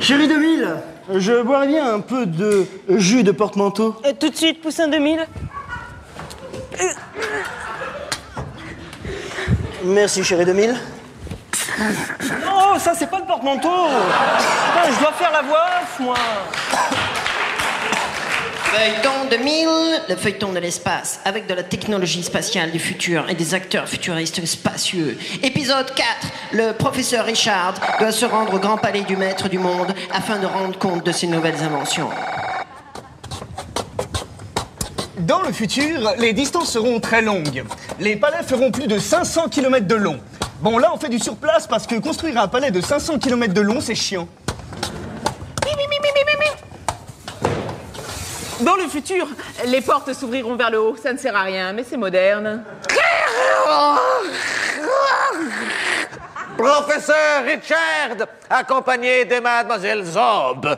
Chérie 2000, je boirais bien un peu de jus de porte-manteau. Tout de suite, Poussin 2000. Merci, chérie 2000. Non, ça, c'est pas le porte-manteau. Putain, je dois faire la voix off, moi. Feuilleton 2000, le feuilleton de l'espace, avec de la technologie spatiale du futur et des acteurs futuristes spacieux. Épisode 4, le professeur Richard doit se rendre au Grand Palais du Maître du Monde afin de rendre compte de ses nouvelles inventions. Dans le futur, les distances seront très longues. Les palais feront plus de 500 km de long. Bon, là, on fait du surplace parce que construire un palais de 500 km de long, c'est chiant. Dans le futur, les portes s'ouvriront vers le haut. Ça ne sert à rien, mais c'est moderne. Professeur Richard, accompagné de Mademoiselle Zob.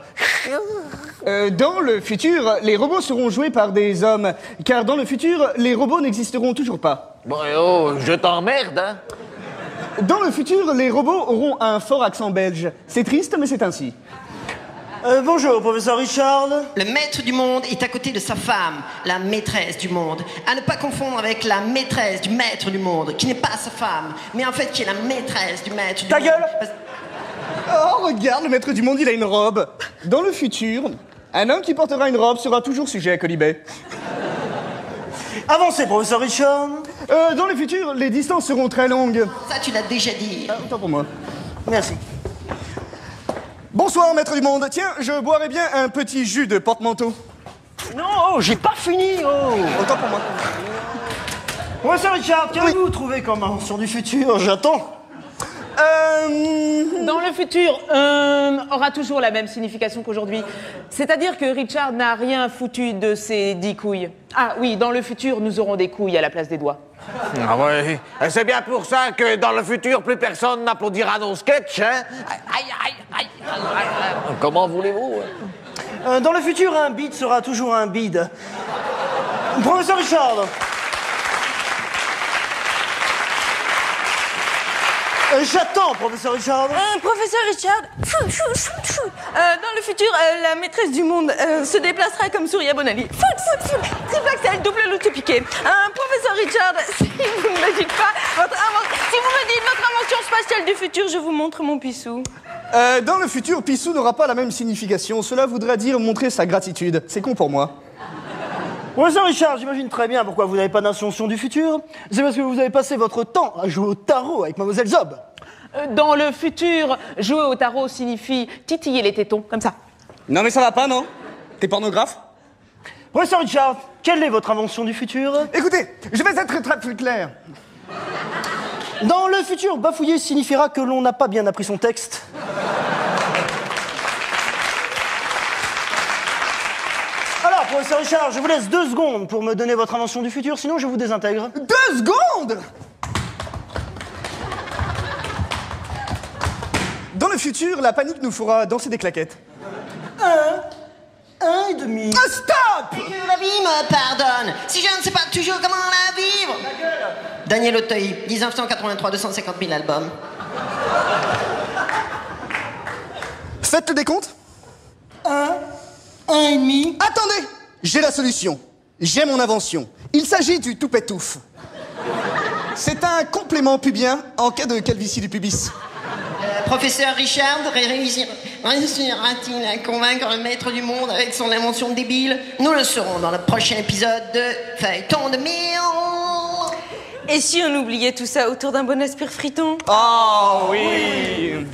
Dans le futur, les robots seront joués par des hommes. Car dans le futur, les robots n'existeront toujours pas. Bon, oh, je t'emmerde, hein? Dans le futur, les robots auront un fort accent belge. C'est triste, mais c'est ainsi. Bonjour, professeur Richard. Le maître du monde est à côté de sa femme, la maîtresse du monde. À ne pas confondre avec la maîtresse du maître du monde, qui n'est pas sa femme, mais en fait qui est la maîtresse du maître du Ta monde. gueule! Oh, regarde, le maître du monde, il a une robe. Dans le futur, un homme qui portera une robe sera toujours sujet à colibet. Avancez, professeur Richard. Dans le futur, les distances seront très longues. Ça, tu l'as déjà dit. Autant pour moi. Merci. Bonsoir, maître du monde. Tiens, je boirais bien un petit jus de porte-manteau. Non, oh, j'ai pas fini, oh. Autant pour moi. Professeur Richard, qu'avez-vous trouvé comme invention du futur? J'attends. Dans le futur, aura toujours la même signification qu'aujourd'hui. C'est-à-dire que Richard n'a rien foutu de ses 10 couilles. Ah oui, dans le futur, nous aurons des couilles à la place des doigts. Ah ouais, c'est bien pour ça que dans le futur, plus personne n'applaudira nos sketchs, hein? Aïe, aïe, aïe, aïe, aïe. Comment voulez-vous? Dans le futur, un bide sera toujours un bide. Professeur Richard. J'attends, professeur Richard. Professeur Richard, dans le futur, la maîtresse du monde se déplacera comme Souria Bonali. Triple axel, double look piqué. Professeur Richard, si vous ne me dites pas si vous me dites votre invention spatiale du futur, je vous montre mon pissou. Dans le futur, pissou n'aura pas la même signification. Cela voudrait dire montrer sa gratitude. C'est con pour moi. Professeur Richard, j'imagine très bien pourquoi vous n'avez pas d'invention du futur. C'est parce que vous avez passé votre temps à jouer au tarot avec Mademoiselle Zob. Dans le futur, jouer au tarot signifie titiller les tétons, comme ça. Non mais ça va pas, non? T'es pornographe? Professeur Richard, quelle est votre invention du futur? Écoutez, je vais être très plus clair. Dans le futur, bafouiller signifiera que l'on n'a pas bien appris son texte. Alors, professeur Richard, je vous laisse 2 secondes pour me donner votre invention du futur, sinon je vous désintègre. 2 secondes? Dans le futur, la panique nous fera danser des claquettes. 1 et demi. Ah, stop! Que la vie me pardonne, si je ne sais pas toujours comment la vivre. Daniel Auteuil, 1983, 250 000 albums. Faites le décompte. 1 et demi. Attendez! J'ai la solution. J'ai mon invention. Il s'agit du toupet-touffe. C'est un complément pubien en cas de calvitie du pubis. Professeur Richard réussira-t-il à convaincre le maître du monde avec son invention débile? Nous le saurons dans le prochain épisode de Feuilleton 2000. Et si on oubliait tout ça autour d'un bon aspire friton? Oh oui.